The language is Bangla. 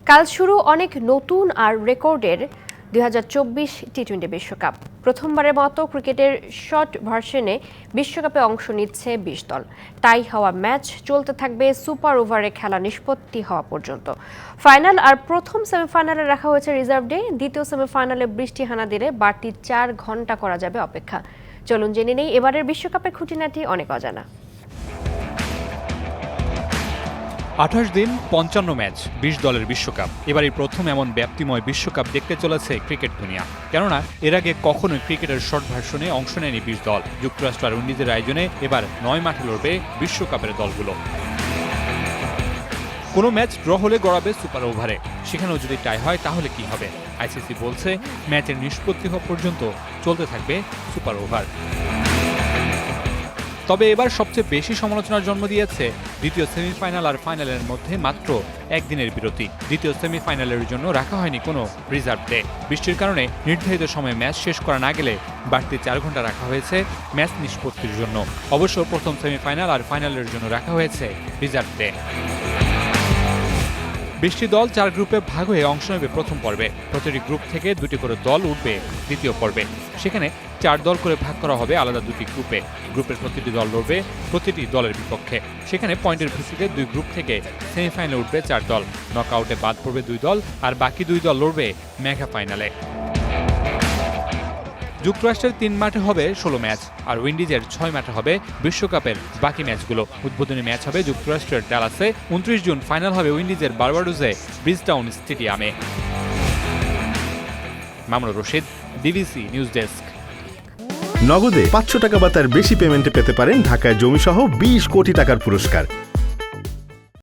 কাল শুরু অনেক নতুন আর রেকর্ডের 2024 টি-20 বিশ্বকাপ। প্রথমবারের মতো ক্রিকেটের শর্ট ভার্সনে বিশ্বকাপে অংশ নিচ্ছে 20 দল। টাই হওয়া ম্যাচ চলতে থাকবে সুপার ওভারে খেলা নিষ্পত্তি হওয়া পর্যন্ত। ফাইনাল আর প্রথম সেমিফাইনালে রাখা হয়েছে রিজার্ভ ডে। দ্বিতীয় সেমিফাইনালে বৃষ্টি হানা দিলে বাড়তি 4 ঘন্টা করা যাবে অপেক্ষা। চলুন জেনে নেই এবারের বিশ্বকাপের খুঁটিনাটি অনেক অজানা। 28 দিন 55 ম্যাচ 20 দলের বিশ্বকাপ। এবারই প্রথম এমন ব্যাপ্তিময় বিশ্বকাপ দেখতে চলেছে ক্রিকেট দুনিয়া। কেননা এর আগে কখনোই ক্রিকেটের শর্ট ভার্সনে অংশ নেয়নি 20 দল। যুক্তরাষ্ট্র আর উইন্ডিজের আয়োজনে এবার 9 মাঠে লড়বে বিশ্বকাপের দলগুলো। কোনো ম্যাচ ড্র হলে গড়াবে সুপার ওভারে। সেখানেও যদি টাই হয় তাহলে কি হবে? আইসিসি বলছে ম্যাচের নিষ্পত্তি হওয়া পর্যন্ত চলতে থাকবে সুপার ওভার। তবে এবার সবচেয়ে বেশি সমালোচনার জন্ম দিয়েছে দ্বিতীয় সেমিফাইনাল আর ফাইনালের মধ্যে মাত্র একদিনের বিরতি। দ্বিতীয় সেমিফাইনালের জন্য রাখা হয়নি কোনো রিজার্ভ ডে। বৃষ্টির কারণে নির্ধারিত সময়ে ম্যাচ শেষ করা না গেলে বাড়তি 4 ঘন্টা রাখা হয়েছে ম্যাচ নিষ্পত্তির জন্য। অবশ্য প্রথম সেমিফাইনাল আর ফাইনালের জন্য রাখা হয়েছে রিজার্ভ ডে। 20টি দল 4 গ্রুপে ভাগ হয়ে অংশ নেবে প্রথম পর্বে। প্রতিটি গ্রুপ থেকে 2টি করে দল উঠবে দ্বিতীয় পর্বে। সেখানে 4 দল করে ভাগ করা হবে আলাদা 2টি গ্রুপে। গ্রুপের প্রতিটি দল লড়বে প্রতিটি দলের বিপক্ষে। সেখানে পয়েন্টের ভিত্তিতে 2 গ্রুপ থেকে সেমিফাইনালে উঠবে 4 দল। নকআউটে বাদ পড়বে 2 দল আর বাকি 2 দল লড়বে মেগা ফাইনালে। যুক্তরাষ্ট্রের 3 মাঠে হবে 16 ম্যাচ আর উইন্ডিজের 6 মাঠে হবে বিশ্বকাপের বাকি ম্যাচগুলো। উদ্বোধনী ম্যাচ হবে যুক্তরাষ্ট্রের ডালাসে। 29 জুন ফাইনাল হবে উইন্ডিজের বারবাডোসে ব্রিজটাউন স্টেডিয়ামে। Mamunur Rashid, DBC news desk. নগদে 500 টাকা বা তার বেশি পেমেন্টে পেতে পারেন ঢাকায় জমিসহ 20 কোটি টাকার পুরস্কার।